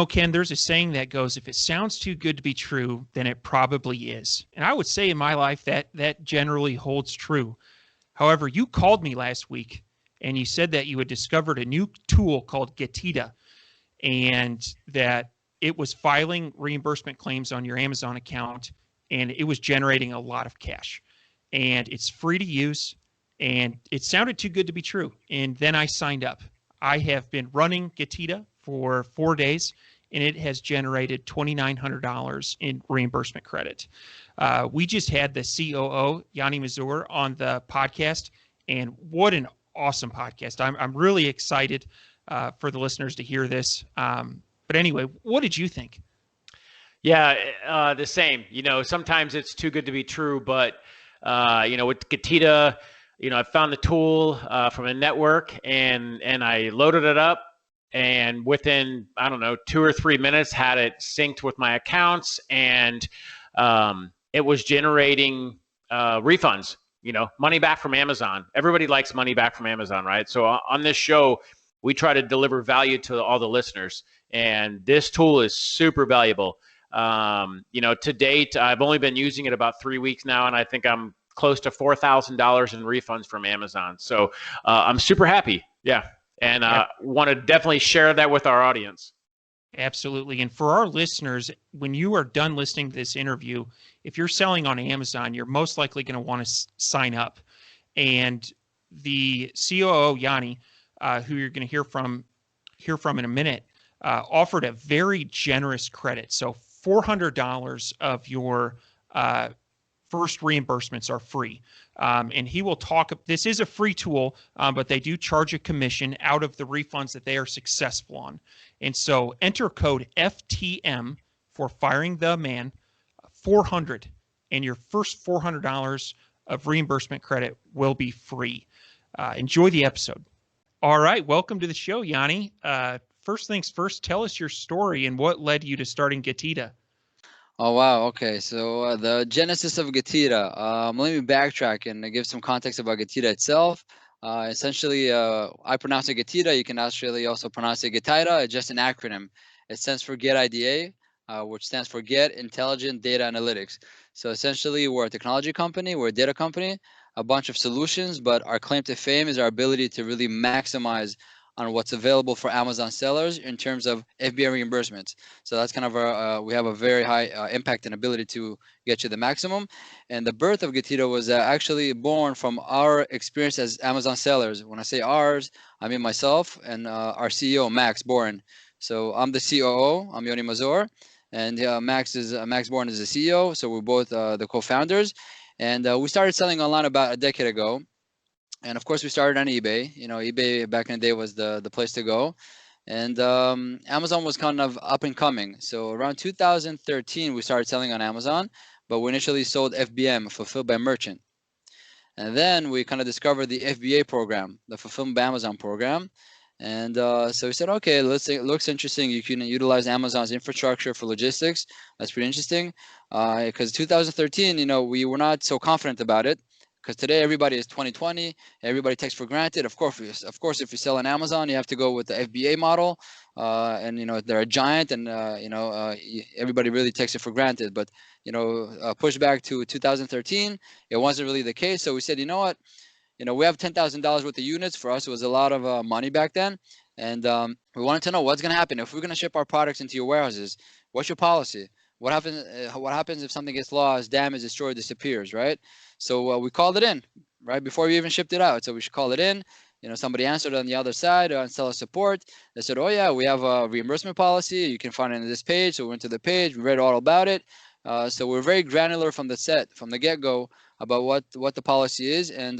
Ken, there's a saying that goes, if it sounds too good to be true, then it probably is. And I would say in my life that generally holds true. However, you called me last week and you said that you had discovered a new tool called GETIDA and that it was filing reimbursement claims on your Amazon account and it was generating a lot of cash. And it's free to use and it sounded too good to be true. And then I signed up. I have been running GETIDA for 4 days and it has generated $2,900 in reimbursement credit. We just had the COO, Yoni Mazor, on the podcast, and what an awesome podcast. I'm really excited for the listeners to hear this. But anyway, what did you think? Yeah, the same. Sometimes it's too good to be true, but with GETIDA, I found the tool from a network and I loaded it up. And within, 2 or 3 minutes, had it synced with my accounts, and it was generating refunds, money back from Amazon. Everybody likes money back from Amazon, right? So on this show, we try to deliver value to all the listeners, and this tool is super valuable. To date, I've only been using it about 3 weeks now, and I think I'm close to $4,000 in refunds from Amazon. So I'm super happy. Yeah. And want to definitely share that with our audience. Absolutely. And for our listeners, when you are done listening to this interview, if you're selling on Amazon, you're most likely going to want to sign up. And the COO, Yoni, who you're going to hear from in a minute, offered a very generous credit. So $400 of your first reimbursements are free. And he will talk, this is a free tool, but they do charge a commission out of the refunds that they are successful on. And so enter code FTM for Firing the Man 400, and your first $400 of reimbursement credit will be free. Enjoy the episode. All right, welcome to the show, Yoni. First things first, tell us your story and what led you to starting GETIDA. Oh, wow. Okay. So the genesis of GETIDA. Let me backtrack and give some context about GETIDA itself. Essentially, I pronounce it GETIDA. You can actually also pronounce it GETIDA. It's just an acronym. It stands for GetIDA, which stands for Get Intelligent Data Analytics. So essentially, we're a technology company. We're a data company, a bunch of solutions, but our claim to fame is our ability to really maximize on what's available for Amazon sellers in terms of FBA reimbursements. So that's kind of our, we have a very high impact and ability to get you the maximum. And the birth of GETIDA was actually born from our experience as Amazon sellers. When I say ours, I mean myself and our CEO, Max Boren. So I'm the COO, I'm Yoni Mazor, and Max Boren is the CEO. So we're both the co-founders. And we started selling online about a decade ago. And of course, we started on eBay. eBay back in the day was the place to go. And Amazon was kind of up and coming. So around 2013, we started selling on Amazon, but we initially sold FBM, Fulfilled by Merchant. And then we kind of discovered the FBA program, the Fulfilled by Amazon program. And so we said, okay, it looks interesting. You can utilize Amazon's infrastructure for logistics. That's pretty interesting. Because 2013, we were not so confident about it. Because today everybody is 2020, everybody takes for granted. Of course, if you sell on Amazon, you have to go with the FBA model, and they're a giant, and everybody really takes it for granted. But push back to 2013, it wasn't really the case. So we said, you know what, we have $10,000 worth of units. For us, it was a lot of money back then, and we wanted to know what's going to happen if we're going to ship our products into your warehouses. What's your policy? What happens if something gets lost, damaged, destroyed, disappears, right? So we called it in, right, before we even shipped it out. So we should call it in. Somebody answered on the other side on seller support. They said, oh, yeah, we have a reimbursement policy. You can find it on this page. So we went to the page. We read all about it. So we're very granular from the get-go about what the policy is. And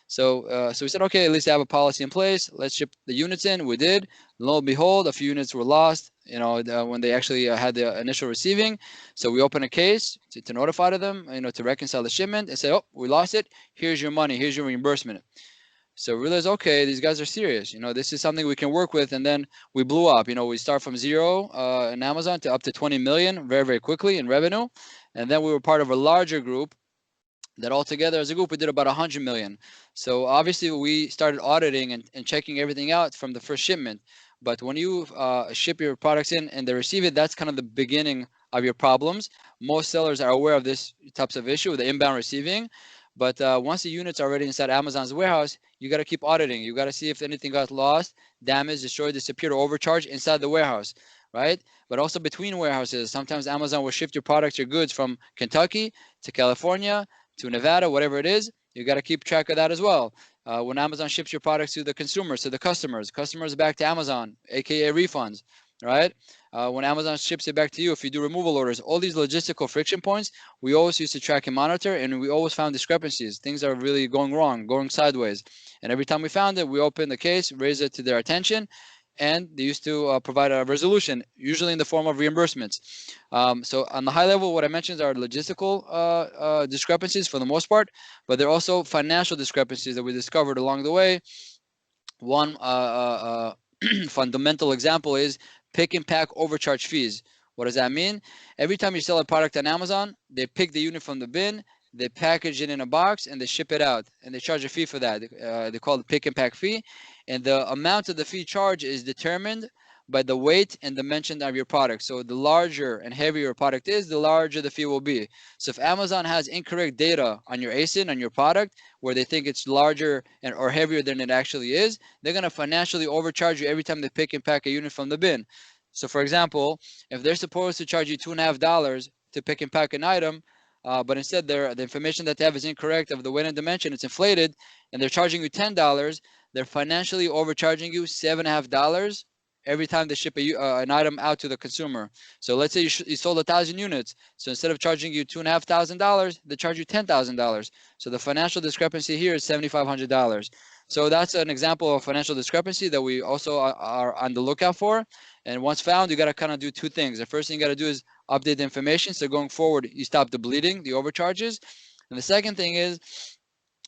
so we said, okay, at least have a policy in place. Let's ship the units in. We did. Lo and behold, a few units were lost, when they actually had the initial receiving. So we opened a case to notify them, to reconcile the shipment and say, oh, we lost it. Here's your money. Here's your reimbursement. So we realized, okay, these guys are serious. This is something we can work with. And then we blew up. We start from zero in Amazon to up to 20 million very, very quickly in revenue. And then we were part of a larger group that altogether as a group, we did about 100 million. So obviously we started auditing and checking everything out from the first shipment. But when you ship your products in and they receive it, that's kind of the beginning of your problems. Most sellers are aware of this types of issue, the inbound receiving. But once the unit's already inside Amazon's warehouse, you got to keep auditing. You got to see if anything got lost, damaged, destroyed, disappeared, or overcharged inside the warehouse, right? But also between warehouses. Sometimes Amazon will shift your products, your goods from Kentucky to California to Nevada, whatever it is. You got to keep track of that as well. When Amazon ships your products to the consumers, to the customers back to Amazon, aka refunds, right? When Amazon ships it back to you, if you do removal orders, all these logistical friction points, we always used to track and monitor, and we always found discrepancies. Things are really going wrong, going sideways. And every time we found it, we opened the case, raised it to their attention, and they used to provide a resolution, usually in the form of reimbursements. So on the high level, what I mentioned are logistical discrepancies for the most part, but there are also financial discrepancies that we discovered along the way. One fundamental example is pick and pack overcharge fees. What does that mean? Every time you sell a product on Amazon, they pick the unit from the bin, they package it in a box, and they ship it out, and they charge a fee for that. They call it pick and pack fee, and the amount of the fee charge is determined by the weight and dimension of your product. So the larger and heavier your product is, the larger the fee will be. So if Amazon has incorrect data on your ASIN, on your product, where they think it's larger or heavier than it actually is, they're going to financially overcharge you every time they pick and pack a unit from the bin. So for example, if they're supposed to charge you $2.50 to pick and pack an item, but instead the information that they have is incorrect of the weight and dimension, it's inflated, and they're charging you $10, they're financially overcharging you $7.50 every time they ship an item out to the consumer. So let's say you sold 1,000 units. So instead of charging you $2,500, they charge you $10,000. So the financial discrepancy here is $7,500. So that's an example of financial discrepancy that we also are on the lookout for. And once found, you got to kind of do two things. The first thing you got to do is update the information. So going forward, you stop the bleeding, the overcharges. And the second thing is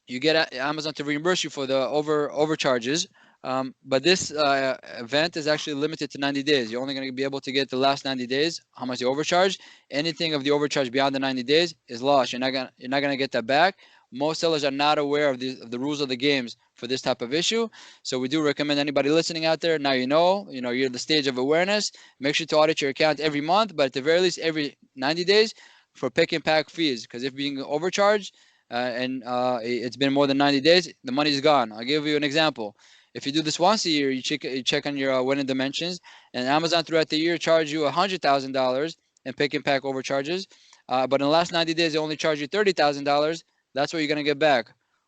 you get Amazon to reimburse you for the overcharges. But this event is actually limited to 90 days. You're only going to be able to get the last 90 days, how much you overcharged. Anything of the overcharge beyond the 90 days is lost. You're not gonna get that back. Most sellers are not aware of the rules of the games for this type of issue. So we do recommend anybody listening out there, now you're at the stage of awareness. Make sure to audit your account every month, but at the very least every 90 days for pick and pack fees. Because if being overcharged and it's been more than 90 days, the money's gone. I'll give you an example. If you do this once a year, you check on your weight and dimensions, and Amazon throughout the year charge you $100,000 in pick and pack overcharges, but in the last 90 days they only charge you $30,000. That's what you're gonna get back.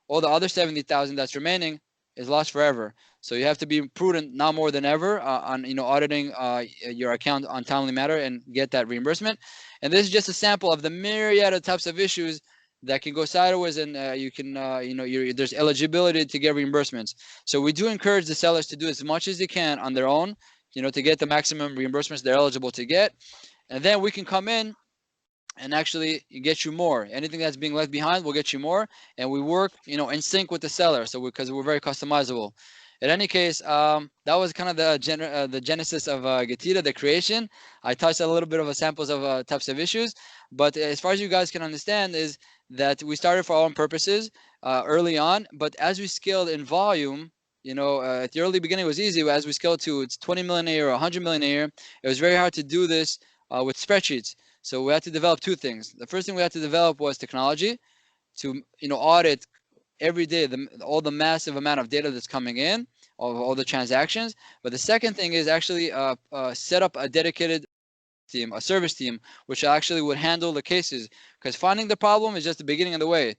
All the other $70,000 that's remaining is lost forever. So you have to be prudent now more than ever on auditing your account on timely manner and get that reimbursement. And this is just a sample of the myriad of types of issues that can go sideways, and you can there's eligibility to get reimbursements. So we do encourage the sellers to do as much as they can on their own, to get the maximum reimbursements they're eligible to get, and then we can come in and actually get you more. Anything that's being left behind will get you more, and we work in sync with the seller. So because we're very customizable. In any case, that was kind of the genesis of GETIDA, the creation. I touched a little bit of samples of types of issues, but as far as you guys can understand is that we started for our own purposes early on, but as we scaled in volume, at the early beginning it was easy. As we scaled to 20 million a year or 100 million a year, it was very hard to do this with spreadsheets. So we had to develop two things. The first thing we had to develop was technology to audit every day all the massive amount of data that's coming in, all the transactions. But the second thing is actually set up a dedicated team, a service team, which actually would handle the cases, because finding the problem is just the beginning of the way.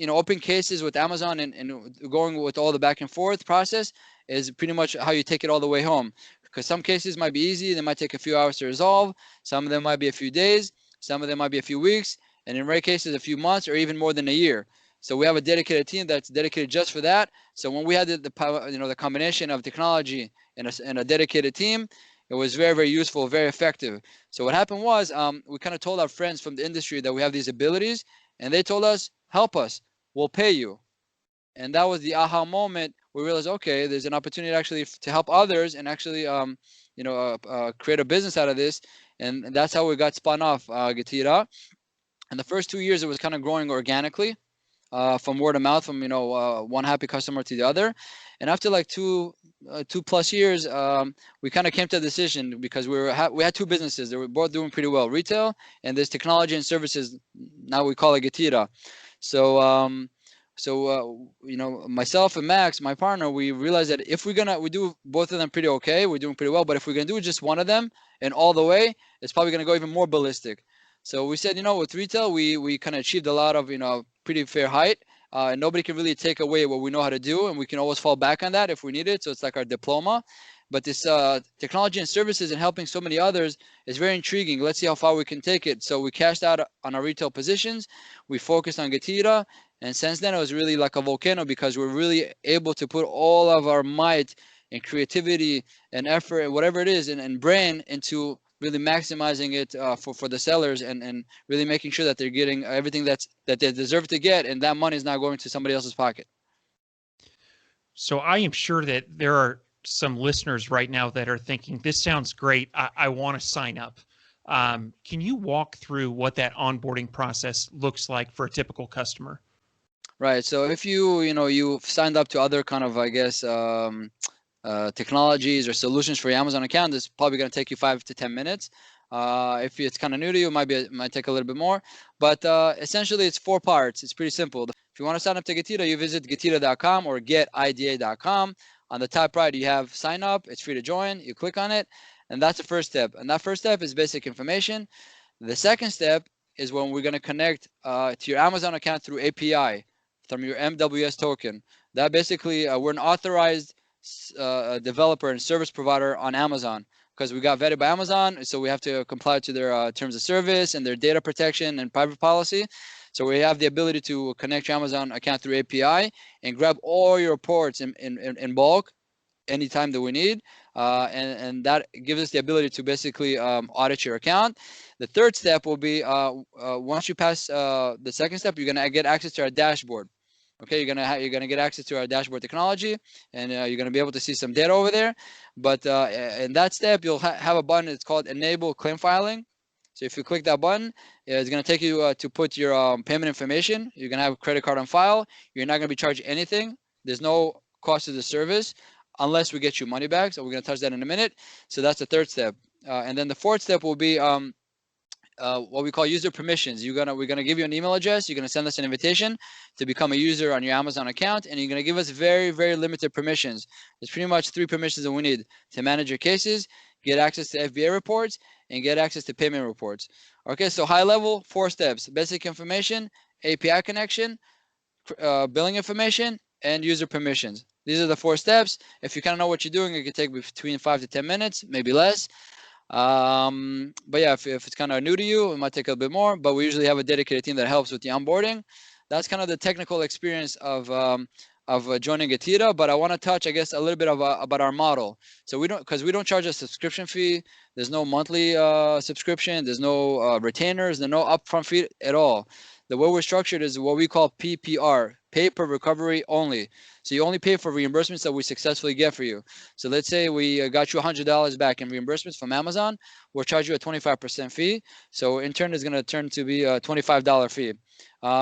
Open cases with Amazon and going with all the back and forth process is pretty much how you take it all the way home. Because some cases might be easy, they might take a few hours to resolve. Some of them might be a few days, some of them might be a few weeks, and in rare cases a few months or even more than a year. So we have a dedicated team that's dedicated just for that. So when we had the combination of technology and a dedicated team, it was very, very useful, very effective. So what happened was we kind of told our friends from the industry that we have these abilities, and they told us, help us, we'll pay you. And that was the aha moment. We realized, okay, there's an opportunity actually to help others and actually create a business out of this. And that's how we got spun off GETIDA. And the first 2 years it was kind of growing organically. from word of mouth, from one happy customer to the other. And after like 2+ years, we kind of came to a decision, because we had two businesses. They were both doing pretty well, retail and this technology and services. Now we call it GETIDA. So myself and Max, my partner, we realized that if we do both of them pretty okay, we're doing pretty well. But if we're gonna do just one of them and all the way, it's probably gonna go even more ballistic. So we said, with retail, we kind of achieved a lot of pretty fair height. And nobody can really take away what we know how to do, and we can always fall back on that if we need it. So it's like our diploma. But this technology and services and helping so many others is very intriguing. Let's see how far we can take it. So we cashed out on our retail positions. We focused on GETIDA. And since then, it was really like a volcano, because we're really able to put all of our might and creativity and effort and whatever it is and brain into really maximizing it for the sellers, and really making sure that they're getting everything that they deserve to get, and that money is not going to somebody else's pocket. So I am sure that there are some listeners right now that are thinking, this sounds great. I want to sign up. Can you walk through what that onboarding process looks like for a typical customer? Right. So if you've signed up to other kind of, I guess, technologies or solutions for your Amazon account, it's probably going to take you 5 to 10 minutes. If it's kind of new to you, it might take a little bit more. But essentially, it's 4 parts. It's pretty simple. If you want to sign up to GETIDA, you visit getida.com or getida.com. On the top right, you have sign up. It's free to join. You click on it, and that's the first step. And that first step is basic information. The second step is when we're going to connect to your Amazon account through API from your MWS token. That basically, we're an authorized developer and service provider on Amazon, because we got vetted by Amazon, so we have to comply to their terms of service and their data protection and private policy. So we have the ability to connect your Amazon account through API and grab all your reports in bulk anytime that we need, and that gives us the ability to basically audit your account. The third step will be once you pass the second step, you're gonna get access to our dashboard. Okay, you're gonna get access to our dashboard technology, and you're gonna be able to see some data over there. But in that step, you'll have a button. It's called Enable Claim Filing. So if you click that button, it's gonna take you to put your payment information. You're gonna have a credit card on file. You're not gonna be charged anything. There's no cost to the service unless we get you money back. So we're gonna touch that in a minute. So that's the third step, and then the fourth step will be what we call user permissions. We're gonna give you an email address. You're gonna send us an invitation to become a user on your Amazon account, and you're gonna give us very, very limited permissions. There's pretty much 3 permissions that we need to manage your cases, get access to FBA reports, and get access to payment reports. Okay, so high level, 4 steps: basic information, API connection, billing information, and user permissions. These are the 4 steps. If you kind of know what you're doing, it could take between 5 to 10 minutes, maybe less. But yeah, if it's kind of new to you, it might take a bit more, but we usually have a dedicated team that helps with the onboarding. That's kind of the technical experience of joining GETIDA. But I want to touch, I guess, a little bit about our model. So we don't charge a subscription fee. There's no monthly subscription. There's no retainers. There's no upfront fee at all. The way we're structured is what we call PPR, pay per recovery only. So you only pay for reimbursements that we successfully get for you. So let's say we got you $100 back in reimbursements from Amazon. We'll charge you a 25% fee. So in turn, it's going to turn to be a $25 fee.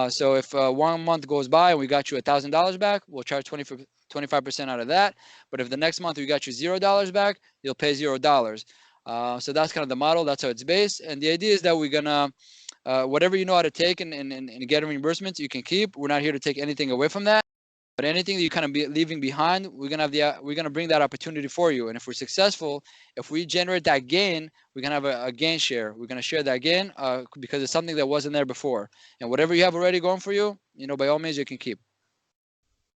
So if 1 month goes by and we got you $1,000 back, we'll charge 25% out of that. But if the next month we got you $0 back, you'll pay $0. So that's kind of the model. That's how it's based. And the idea is that we're going to whatever you know how to take and get reimbursements, you can keep. We're not here to take anything away from that. But anything that you kind of be leaving behind, we're gonna bring that opportunity for you. And if we're successful, if we generate that gain, we're gonna have a gain share. We're gonna share that gain because it's something that wasn't there before. And whatever you have already going for you, by all means, you can keep.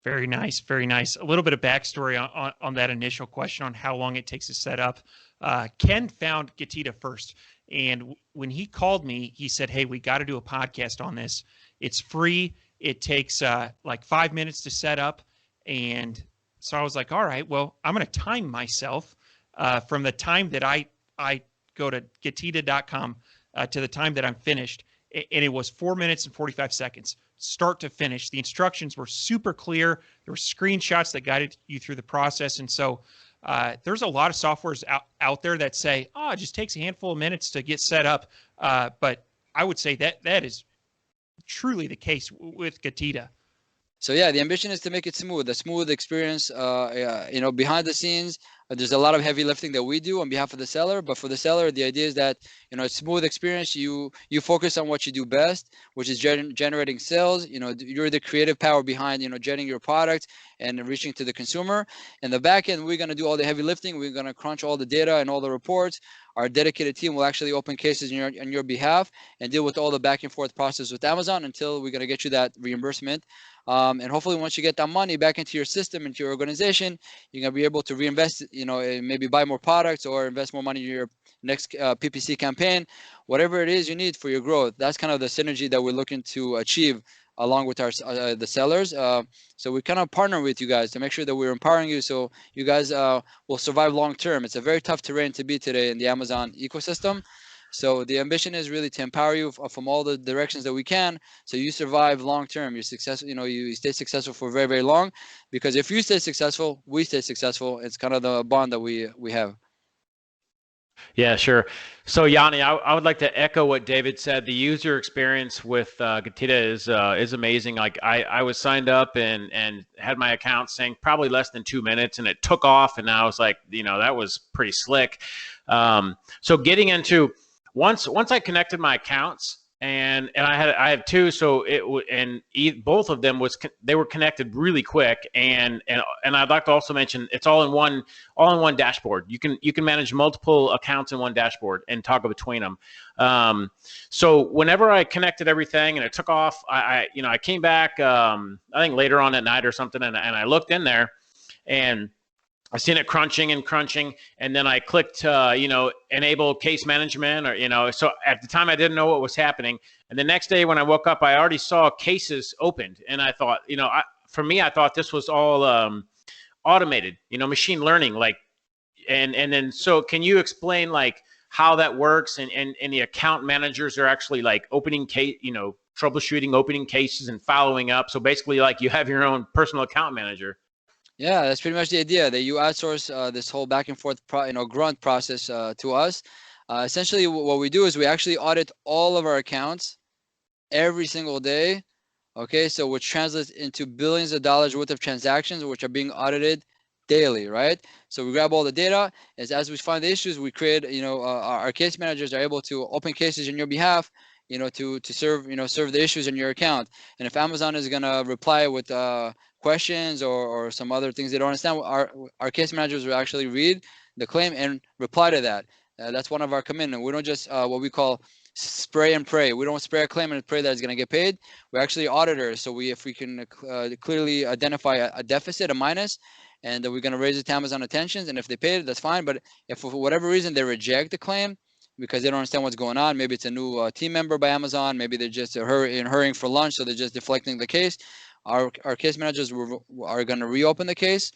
Very nice, very nice. A little bit of backstory on that initial question on how long it takes to set up. Ken found GETIDA first, and when he called me, he said, "Hey, we got to do a podcast on this. It's free. It takes like 5 minutes to set up." And so I was like, all right, well, I'm going to time myself from the time that I go to getida.com to the time that I'm finished. And it was 4 minutes and 45 seconds, start to finish. The instructions were super clear. There were screenshots that guided you through the process. And so there's a lot of softwares out there that say, oh, it just takes a handful of minutes to get set up. But I would say that is truly the case with GETIDA. So yeah, the ambition is to make it smooth, a smooth experience. Behind the scenes, there's a lot of heavy lifting that we do on behalf of the seller. But for the seller, the idea is that a smooth experience. You focus on what you do best, which is generating sales. You're the creative power behind generating your product and reaching to the consumer. In the back end, we're gonna do all the heavy lifting. We're gonna crunch all the data and all the reports. Our dedicated team will actually open cases on your behalf and deal with all the back and forth process with Amazon until we're gonna get you that reimbursement. And hopefully once you get that money back into your system, into your organization, you're going to be able to reinvest, and maybe buy more products or invest more money in your next PPC campaign, whatever it is you need for your growth. That's kind of the synergy that we're looking to achieve along with our the sellers. So we kind of partner with you guys to make sure that we're empowering you so you guys will survive long term. It's a very tough terrain to be today in the Amazon ecosystem. So the ambition is really to empower you from all the directions that we can, so you survive long term. You're successful. You stay successful for very, very long, because if you stay successful, we stay successful. It's kind of the bond that we have. Yeah, sure. So Yoni, I would like to echo what David said. The user experience with GETIDA is amazing. Like I was signed up and had my account saying probably less than 2 minutes, and it took off, and I was like, that was pretty slick. So getting into once I connected my accounts, and I have two, so both of them they were connected really quick, and I'd like to also mention it's all in one dashboard. You can manage multiple accounts in one dashboard and toggle between them. So whenever I connected everything and it took off, I came back I think later on at night or something, and I looked in there, and I seen it crunching, and then I clicked, enable case management, so at the time I didn't know what was happening. And the next day when I woke up, I already saw cases opened. And I thought, for me, I thought this was all automated, machine learning, and then, so can you explain how that works, and the account managers are actually opening case, troubleshooting, opening cases and following up. So basically you have your own personal account manager. Yeah, that's pretty much the idea, that you outsource this whole back and forth, grunt process to us. Essentially, what we do is we actually audit all of our accounts every single day. Okay, so which translates into billions of dollars worth of transactions, which are being audited daily, right? So we grab all the data. As we find the issues, we create, our case managers are able to open cases on your behalf, to serve the issues in your account. And if Amazon is gonna reply with questions or some other things they don't understand, our case managers will actually read the claim and reply to that. That's one of our commitment. We don't just what we call spray and pray. We don't spray a claim and pray that it's going to get paid. We're actually auditors, so if we can clearly identify a deficit, a minus, and we're going to raise it to Amazon attention, and if they paid it, that's fine. But if for whatever reason they reject the claim because they don't understand what's going on, maybe it's a new team member by Amazon, maybe they're just hurrying for lunch, so they're just deflecting the case. Our case managers are going to reopen the case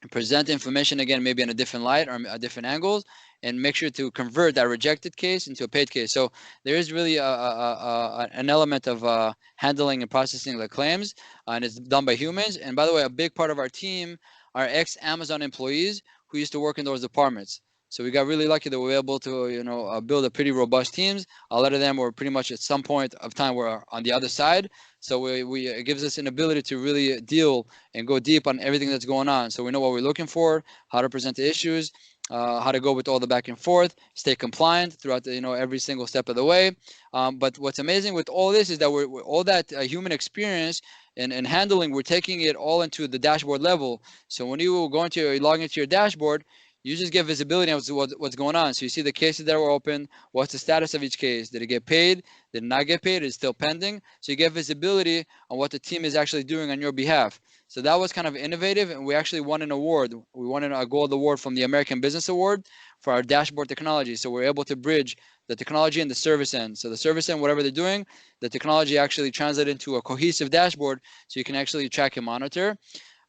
and present information again, maybe in a different light or a different angles, and make sure to convert that rejected case into a paid case. So there is really an element of handling and processing the claims, and it's done by humans. And by the way, a big part of our team are ex-Amazon employees who used to work in those departments. So we got really lucky that we were able to, build a pretty robust teams. A lot of them were pretty much at some point of time were on the other side. So it gives us an ability to really deal and go deep on everything that's going on. So we know what we're looking for, how to present the issues, how to go with all the back and forth, stay compliant throughout every single step of the way. But what's amazing with all this is that we're all that human experience and handling, we're taking it all into the dashboard level. So when you log into your dashboard, you just get visibility of what's going on. So you see the cases that were open, what's the status of each case. Did it get paid? Did it not get paid? Is it still pending? So you get visibility on what the team is actually doing on your behalf. So that was kind of innovative, and we actually won an award. We won a gold award from the American Business Award for our dashboard technology. So we're able to bridge the technology and the service end. So the service end, whatever they're doing, the technology actually translates into a cohesive dashboard so you can actually track and monitor.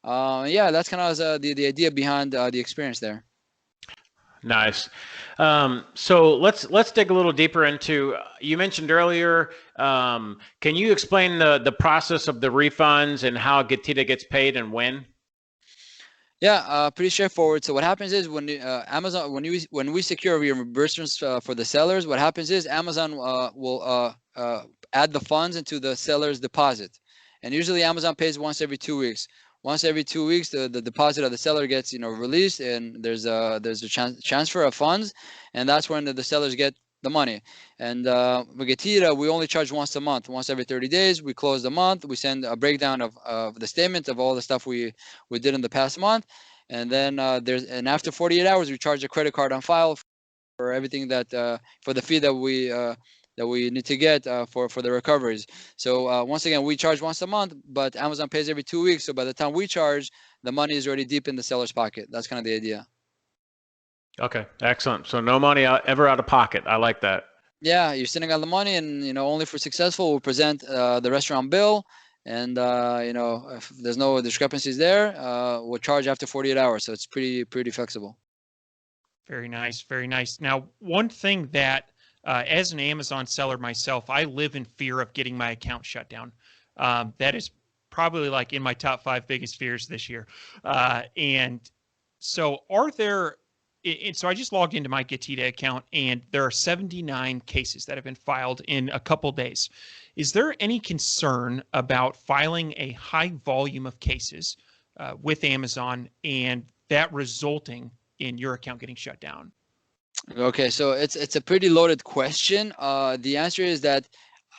Yeah, that's kind of the idea behind the experience there. Nice. So let's dig a little deeper into, you mentioned earlier, can you explain the process of the refunds and how GETIDA gets paid and when? Yeah, pretty straightforward. So what happens is when Amazon, when we secure reimbursements for the sellers, what happens is Amazon will add the funds into the seller's deposit. And usually Amazon pays once every 2 weeks. Once every 2 weeks, the deposit of the seller gets, released, and there's a transfer of funds, and that's when the sellers get the money. And with GETIDA, we only charge once a month, once every 30 days. We close the month. We send a breakdown of the statement of all the stuff we did in the past month, and then after 48 hours, we charge a credit card on file for everything that for the fee that we need to get for the recoveries. So once again, we charge once a month, but Amazon pays every 2 weeks. So by the time we charge, the money is already deep in the seller's pocket. That's kind of the idea. Okay, excellent. So no money ever out of pocket. I like that. Yeah, you're sitting on the money, and only for successful we'll present the restaurant bill, and if there's no discrepancies there, we'll charge after 48 hours. So it's pretty flexible. Very nice, very nice. Now, one thing that as an Amazon seller myself, I live in fear of getting my account shut down. That is probably like in my top 5 biggest fears this year. And so so I just logged into my GETIDA account, and there are 79 cases that have been filed in a couple days. Is there any concern about filing a high volume of cases with Amazon and that resulting in your account getting shut down? Okay, so it's a pretty loaded question. The answer is that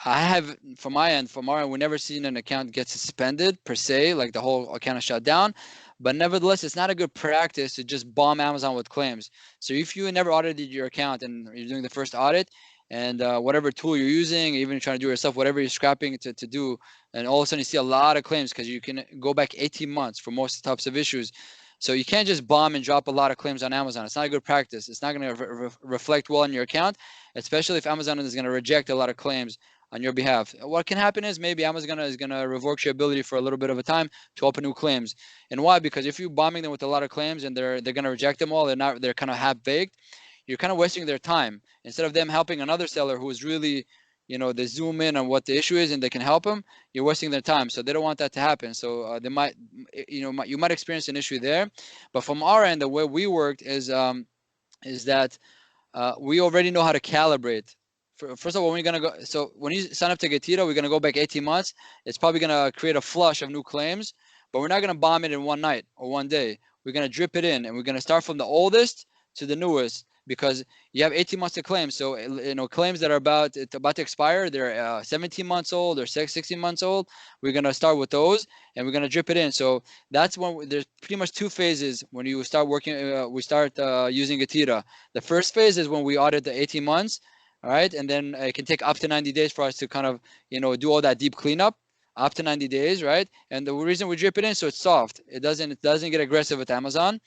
I have, from our end, we've never seen an account get suspended per se, like the whole account is shut down. But nevertheless, it's not a good practice to just bomb Amazon with claims. So if you never audited your account and you're doing the first audit, and whatever tool you're using, even you're trying to do it yourself, whatever you're scrapping to do, and all of a sudden you see a lot of claims, because you can go back 18 months for most types of issues. So you can't just bomb and drop a lot of claims on Amazon. It's not a good practice. It's not going to reflect well on your account, especially if Amazon is going to reject a lot of claims on your behalf. What can happen is maybe Amazon is going to revoke your ability for a little bit of a time to open new claims. And why? Because if you're bombing them with a lot of claims and they're going to reject them all, they're kind of half-baked, you're kind of wasting their time. Instead of them helping another seller who is really, they zoom in on what the issue is and they can help them, you're wasting their time. So they don't want that to happen. So they might, you might experience an issue there. But from our end, the way we worked is that we already know how to calibrate. First of all, when you sign up to GETIDA, we're going to go back 18 months. It's probably going to create a flush of new claims, but we're not going to bomb it in one night or one day. We're going to drip it in, and we're going to start from the oldest to the newest, because you have 18 months to claim. So, claims that are about to expire, they're 17 months old or 16 months old. We're going to start with those, and we're going to drip it in. So that's when there's pretty much 2 phases when you start working. We start using GETIDA. The first phase is when we audit the 18 months. All right. And then it can take up to 90 days for us to kind of, do all that deep cleanup, up to 90 days. Right. And the reason we drip it in, so it's soft. It doesn't get aggressive with Amazon.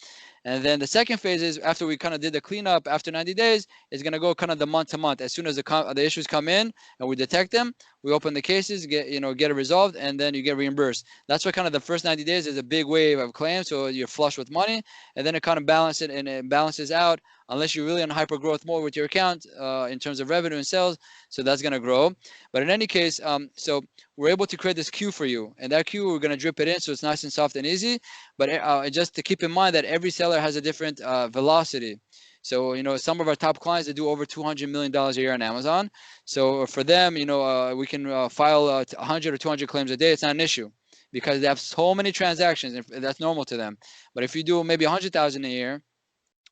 And then the second phase is after we kind of did the cleanup after 90 days, it's going to go kind of the month to month. As soon as the issues come in and we detect them, we open the cases, get it resolved, and then you get reimbursed. That's why kind of the first 90 days is a big wave of claims. So you're flush with money, and then it kind of balances out unless you're really on hyper growth mode with your account in terms of revenue and sales. So that's going to grow. But in any case, so we're able to create this queue for you, and that queue, we're going to drip it in so it's nice and soft and easy. But just to keep in mind that every seller has a different velocity. So, some of our top clients, they do over $200 million a year on Amazon. So for them, we can file 100 or 200 claims a day. It's not an issue because they have so many transactions, and that's normal to them. But if you do maybe 100,000 a year,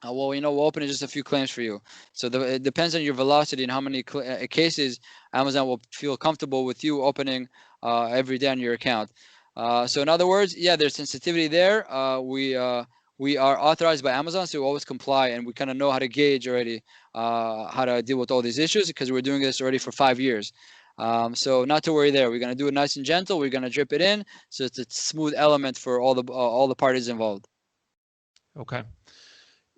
we'll open just a few claims for you. So it depends on your velocity and how many cases Amazon will feel comfortable with you opening every day on your account. So in other words, yeah, there's sensitivity there. We are authorized by Amazon, so we always comply, and we kind of know how to gauge already how to deal with all these issues because we're doing this already for 5 years. So not to worry there. We're going to do it nice and gentle. We're going to drip it in, so it's a smooth element for all the parties involved. Okay.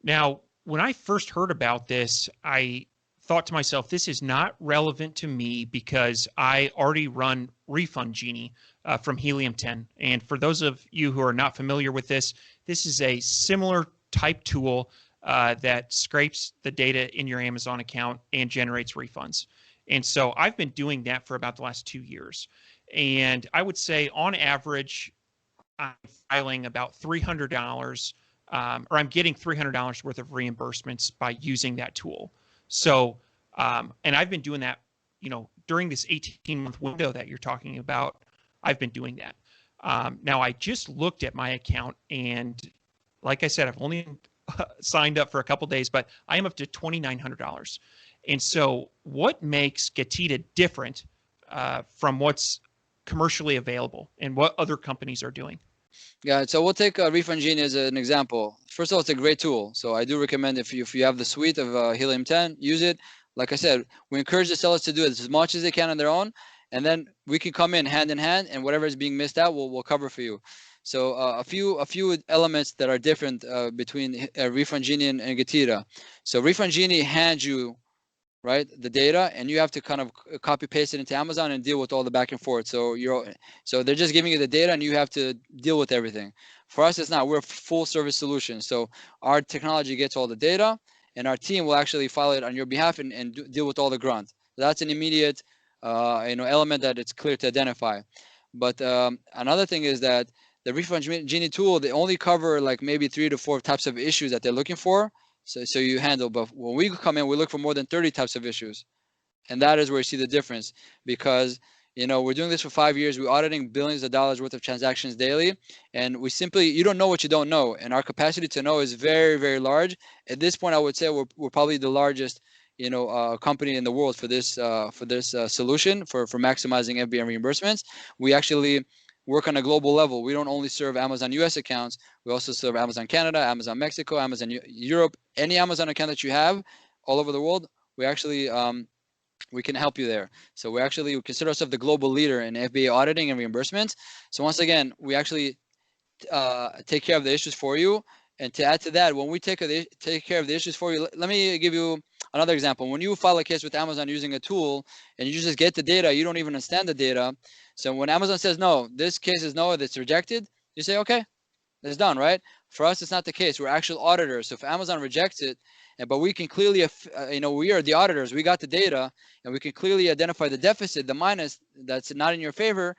Now, when I first heard about this, I thought to myself, this is not relevant to me because I already run Refund Genie from Helium 10. And for those of you who are not familiar with this, this is a similar type tool that scrapes the data in your Amazon account and generates refunds. And so I've been doing that for about the last 2 years. And I would say on average, I'm filing about $300 or I'm getting $300 worth of reimbursements by using that tool. So, and I've been doing that, during this 18-month window that you're talking about. I've been doing that. Now I just looked at my account, and like I said, I've only signed up for a couple days, but I am up to $2,900. And so what makes GETIDA different from what's commercially available and what other companies are doing? Yeah, so we'll take Refund Genie as an example. First of all, it's a great tool. So I do recommend if you have the suite of Helium 10, use it. Like I said, we encourage the sellers to do it as much as they can on their own, and then we can come in hand, and whatever is being missed out, we'll cover for you. So a few elements that are different between Refund Genie and GETIDA. So Refund Genie hands you, right, the data, and you have to kind of copy paste it into Amazon and deal with all the back and forth. So they're just giving you the data, and you have to deal with everything. For us, it's not. We're a full service solution. So our technology gets all the data, and our team will actually file it on your behalf and deal with all the grunt. That's an immediate element that it's clear to identify. But another thing is that the Refund Genie tool, they only cover like maybe 3 to 4 types of issues that they're looking for. So you handle, but when we come in, we look for more than 30 types of issues. And that is where you see the difference, because we're doing this for 5 years. We're auditing billions of dollars worth of transactions daily, and you don't know what you don't know, and our capacity to know is very, very large. At this point, I would say we're probably the largest company in the world for this solution for maximizing FBA reimbursements. We actually work on a global level. We don't only serve Amazon US accounts, we also serve Amazon Canada, Amazon Mexico, Amazon Europe. Any Amazon account that you have all over the world, we actually we can help you there. So we consider ourselves the global leader in FBA auditing and reimbursements. So once again, we actually take care of the issues for you. And to add to that, when we take care of the issues for you, let me give you another example. When you file a case with Amazon using a tool and you just get the data, you don't even understand the data. So when Amazon says, no, this case is no, it's rejected, you say, okay, it's done, right? For us, it's not the case. We're actual auditors. So if Amazon rejects it, but we can clearly, we are the auditors. We got the data, and we can clearly identify the deficit, the minus that's not in your favor,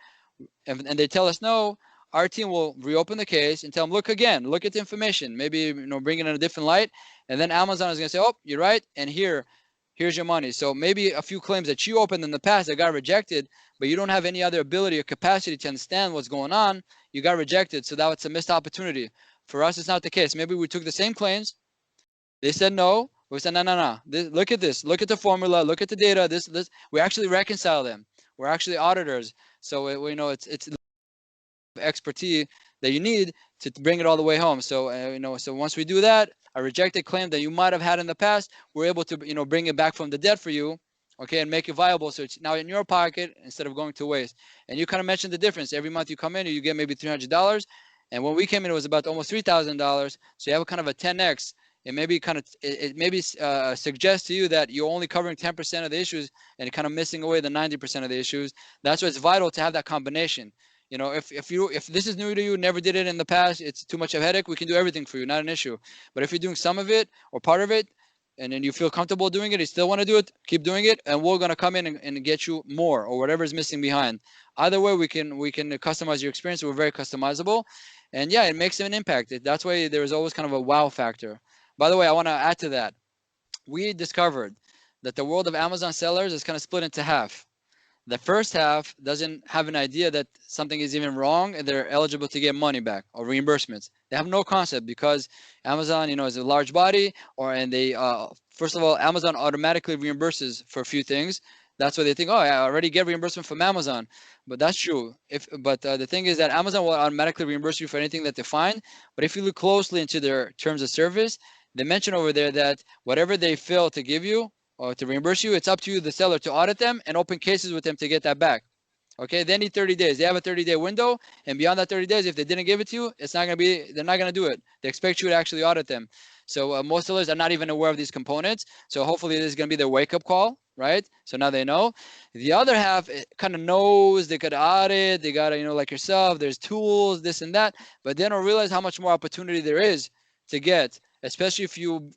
and they tell us no. Our team will reopen the case and tell them, look again, look at the information, maybe bring it in a different light, and then Amazon is going to say, oh, you're right, and here's your money. So maybe a few claims that you opened in the past that got rejected, but you don't have any other ability or capacity to understand what's going on, you got rejected, so that's a missed opportunity. For us, it's not the case. Maybe we took the same claims, they said no, we said no. Look at this, look at the formula, look at the data. This we actually reconcile them. We're actually auditors, so we know it's expertise that you need to bring it all the way home. So so once we do that, a rejected claim that you might have had in the past, we're able to bring it back from the dead for you, okay, and make it viable, so it's now in your pocket instead of going to waste. And you kind of mentioned the difference. Every month you come in, you get maybe $300, and when we came in, it was about almost $3,000. So you have a kind of a 10x. It maybe suggests to you that you're only covering 10% of the issues and kind of missing away the 90% of the issues. That's why it's vital to have that combination. If this is new to you, never did it in the past, it's too much of a headache, we can do everything for you, not an issue. But if you're doing some of it or part of it, and then you feel comfortable doing it, you still want to do it, keep doing it, and we're going to come in and get you more or whatever is missing behind. Either way, we can customize your experience. We're very customizable, and yeah, it makes an impact. That's why there's always kind of a wow factor. By the way, I want to add to that. We discovered that the world of Amazon sellers is kind of split into half. The first half doesn't have an idea that something is even wrong and they're eligible to get money back or reimbursements. They have no concept because Amazon, is a large body, and they, first of all, Amazon automatically reimburses for a few things. That's why they think, oh, I already get reimbursement from Amazon. But that's true. But the thing is that Amazon will automatically reimburse you for anything that they find. But if you look closely into their terms of service, they mention over there that whatever they fail to give you or to reimburse you, it's up to you, the seller, to audit them and open cases with them to get that back. Okay, they need 30 days. They have a 30-day window, and beyond that 30 days, if they didn't give it to you, they're not going to do it. They expect you to actually audit them. So most sellers are not even aware of these components. So hopefully this is going to be their wake-up call, right? So now they know. The other half kind of knows they could audit. They got to, like yourself, there's tools, this and that, but they don't realize how much more opportunity there is to get, especially if you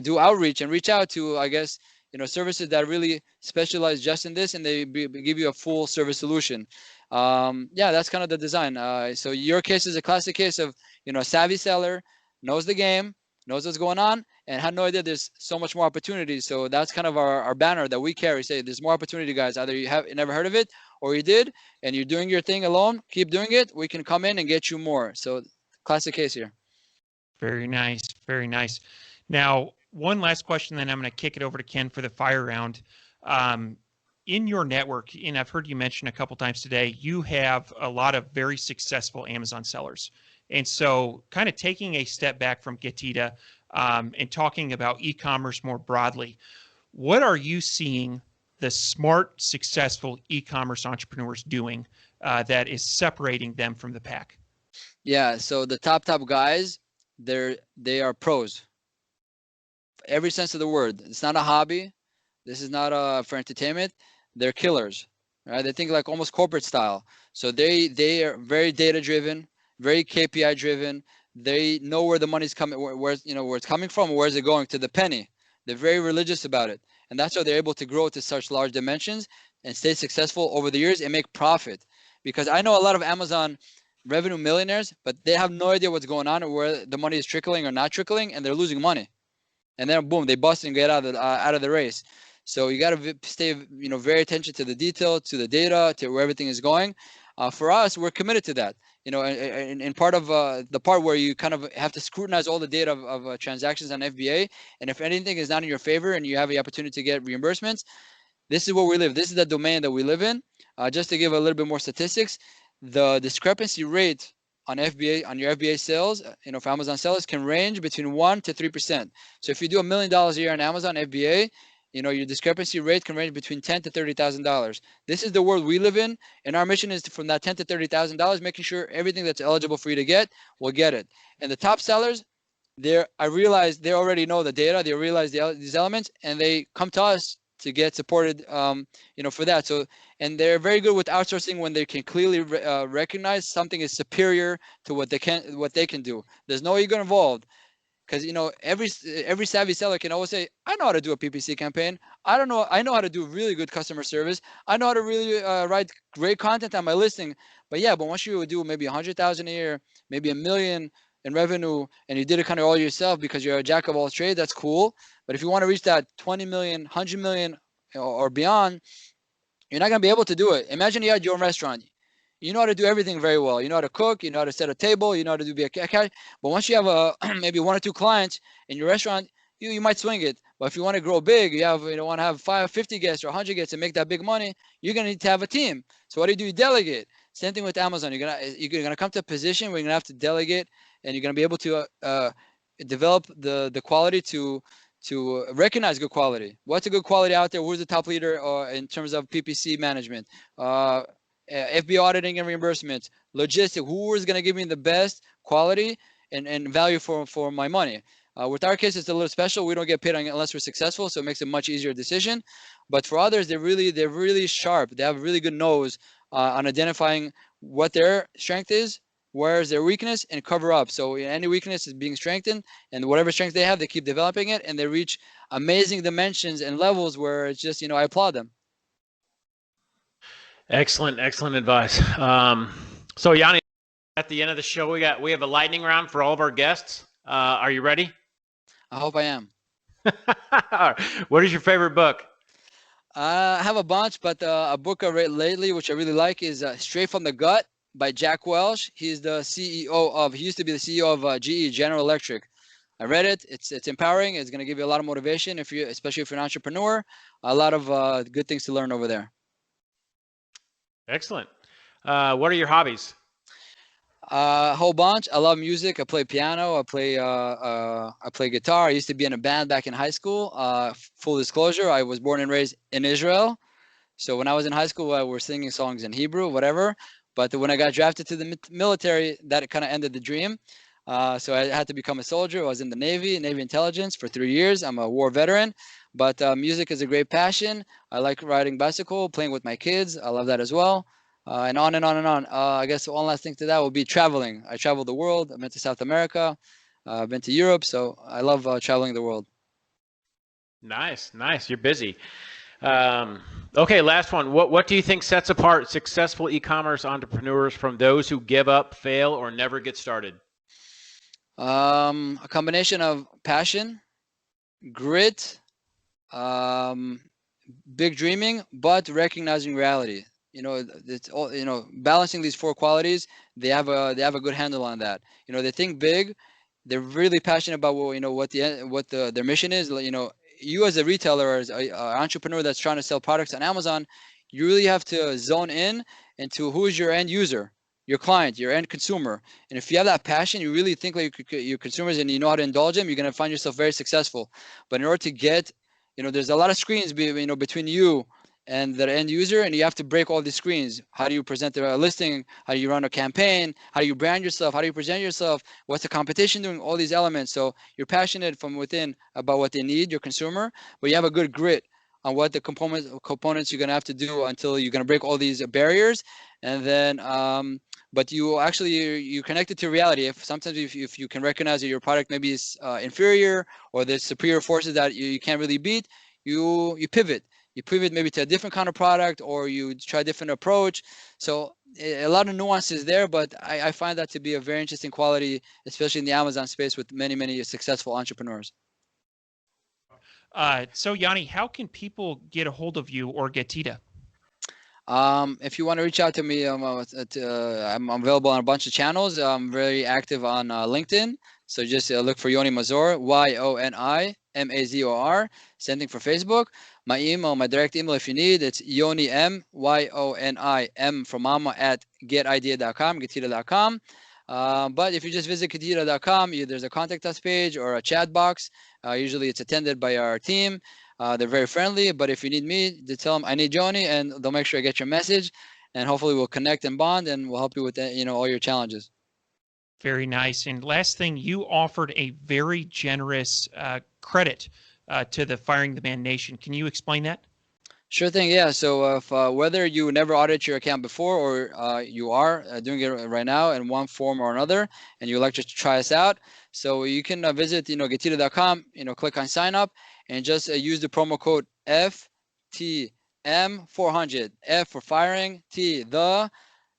do outreach and reach out to, I guess, services that really specialize just in this, and they give you a full service solution. Yeah, that's kind of the design. So your case is a classic case of, a savvy seller knows the game, knows what's going on, and had no idea there's so much more opportunity. So that's kind of our banner that we carry. Say there's more opportunity, guys. Either you have never heard of it or you did, and you're doing your thing alone. Keep doing it. We can come in and get you more. So classic case here. Very nice. Very nice. Now, one last question, then I'm going to kick it over to Ken for the fire round. In your network, and I've heard you mention a couple times today, you have a lot of very successful Amazon sellers. And so kind of taking a step back from GETIDA and talking about e-commerce more broadly, what are you seeing the smart, successful e-commerce entrepreneurs doing that is separating them from the pack? Yeah, so the top guys, they are pros. Every sense of the word. It's not a hobby. This is not for entertainment. They're killers, right? They think like almost corporate style. So they are very data driven, very KPI driven. They know where the money's coming, where it's coming from, where is it going to the penny. They're very religious about it, and that's how they're able to grow to such large dimensions and stay successful over the years and make profit. Because I know a lot of Amazon revenue millionaires, but they have no idea what's going on or where the money is trickling or not trickling, and they're losing money. And then boom, they bust and get out of the race. So you got to stay, very attention to the detail, to the data, to where everything is going. For us, we're committed to that. And part of the part where you kind of have to scrutinize all the data of transactions on FBA, and if anything is not in your favor and you have the opportunity to get reimbursements, this is where we live. This is the domain that we live in. Just to give a little bit more statistics, the discrepancy rate on FBA, on your FBA sales, for Amazon sellers can range between 1% to 3%. So if you do $1 million a year on Amazon FBA, your discrepancy rate can range between $10,000 to $30,000. This is the world we live in, and our mission is from that $10,000 to $30,000, making sure everything that's eligible for you to get will get it. And the top sellers, I realize they already know the data, they realize these elements, and they come to us to get supported, for that. So, and they're very good with outsourcing when they can clearly recognize something is superior to what they can do. There's no ego involved. Because every savvy seller can always say, I know how to do a PPC campaign. I know how to do really good customer service. I know how to really write great content on my listing. But once you do maybe 100,000 a year, maybe $1 million in revenue, and you did it kind of all yourself because you're a jack of all trades, that's cool. But if you want to reach that 20 million, 100 million or beyond, you're not going to be able to do it. Imagine you had your own restaurant. You know how to do everything very well. You know how to cook. You know how to set a table. You know how to do a cash. But once you have maybe 1 or 2 clients in your restaurant, you might swing it. But if you want to grow big, you want to have 50 guests or 100 guests and make that big money, you're gonna need to have a team. So what do? You delegate. Same thing with Amazon. You're gonna come to a position where you're gonna have to delegate, and you're gonna be able to develop the quality to recognize good quality. What's a good quality out there? Who's the top leader in terms of PPC management? FBA auditing and reimbursements, logistics, who is going to give me the best quality and value for my money. With our case, it's a little special. We don't get paid unless we're successful, so it makes a much easier decision. But for others, they're really sharp. They have a really good nose on identifying what their strength is, where is their weakness, and cover up. So any weakness is being strengthened, and whatever strength they have, they keep developing it, and they reach amazing dimensions and levels where it's just, I applaud them. Excellent advice. So Yoni, at the end of the show, we have a lightning round for all of our guests. Are you ready? I hope I am. What is your favorite book? I have a bunch, but a book I read lately, which I really like, is Straight from the Gut by Jack Welch. He's the he used to be the CEO of GE, General Electric. I read it. It's empowering. It's going to give you a lot of motivation, especially if you're an entrepreneur. A lot of good things to learn over there. Excellent. What are your hobbies? A whole bunch. I love music. I play piano. I play guitar. I used to be in a band back in high school. Full disclosure, I was born and raised in Israel. So when I was in high school, I was singing songs in Hebrew, whatever. But when I got drafted to the military, that kind of ended the dream. So I had to become a soldier. I was in the Navy intelligence for 3 years. I'm a war veteran. But music is a great passion. I like riding bicycle, playing with my kids. I love that as well. And on and on and on. I guess one last thing to that would be traveling. I traveled the world. I've been to South America. I've been to Europe. So I love traveling the world. Nice. You're busy. Okay, last one. What do you think sets apart successful e-commerce entrepreneurs from those who give up, fail, or never get started? A combination of passion, grit, big dreaming, but recognizing reality. It's all, balancing these four qualities. They have a good handle on that. They think big. They're really passionate about what their mission is. You as a retailer or as an entrepreneur that's trying to sell products on Amazon, you really have to zone in into who is your end user, your client, your end consumer. And if you have that passion, you really think like your consumers and you know how to indulge them, you're going to find yourself very successful. But in order to get, there's a lot of screens between you and the end user, and you have to break all these screens. How do you present the listing? How do you run a campaign? How do you brand yourself? How do you present yourself? What's the competition doing? All these elements. So you're passionate from within about what they need, your consumer, but you have a good grit on what the components you're going to have to do until you're going to break all these barriers. And then but you connect it to reality. If you can recognize that your product maybe is inferior, or there's superior forces that you can't really beat, you pivot. You pivot maybe to a different kind of product, or you try a different approach. So a lot of nuances there, but I find that to be a very interesting quality, especially in the Amazon space with many, many successful entrepreneurs. So Yoni, how can people get a hold of you or GETIDA? If you want to reach out to me, I'm available on a bunch of channels. I'm very active on LinkedIn. So just look for Yoni Mazor, YONI MAZOR. Same thing for Facebook. My email, my direct email, if you need, it's Yoni M, YONI M for mama at getidea.com, getida.com. But if you just visit getida.com, there's a contact us page or a chat box. Usually it's attended by our team. They're very friendly, but if you need me, to tell them I need Yoni, and they'll make sure I get your message, and hopefully we'll connect and bond, and we'll help you with all your challenges. Very nice. And last thing, you offered a very generous credit to the Firing the Man Nation. Can you explain that? Sure thing. Yeah. So if whether you never audited your account before, or you are doing it right now in one form or another, and you'd like to try us out, so you can visit getida.com, click on sign up, and just use the promo code FTM400. F for firing, T the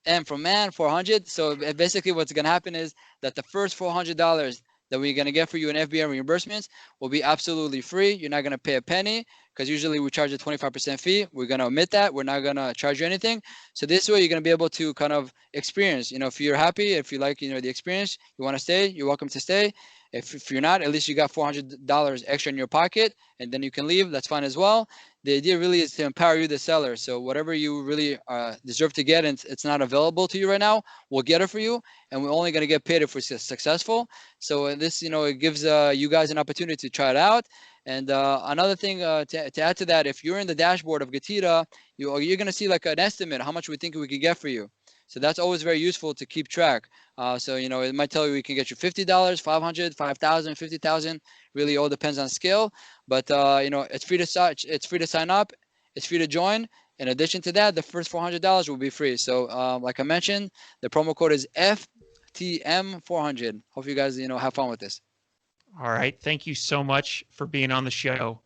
M for man, 400. So basically what's going to happen is that the first $400 that we're going to get for you in FBA reimbursements will be absolutely free. You're not going to pay a penny, because usually we charge a 25% fee. We're going to omit that. We're not going to charge you anything. So this way you're going to be able to kind of experience, if you're happy, if you like, the experience, you want to stay, you're welcome to stay. If you're not, at least you got $400 extra in your pocket, and then you can leave. That's fine as well. The idea really is to empower you, the seller. So whatever you really deserve to get, and it's not available to you right now, we'll get it for you, and we're only going to get paid if we're successful. So this, it gives you guys an opportunity to try it out. And another thing to add to that, if you're in the dashboard of GETIDA, you're going to see like an estimate how much we think we could get for you. So that's always very useful to keep track. So it might tell you we can get you $50, $500, $5,000, $50,000. Really, all depends on scale. But it's free to sign. It's free to sign up. It's free to join. In addition to that, the first $400 will be free. So like I mentioned, the promo code is FTM400. Hope you guys have fun with this. All right. Thank you so much for being on the show.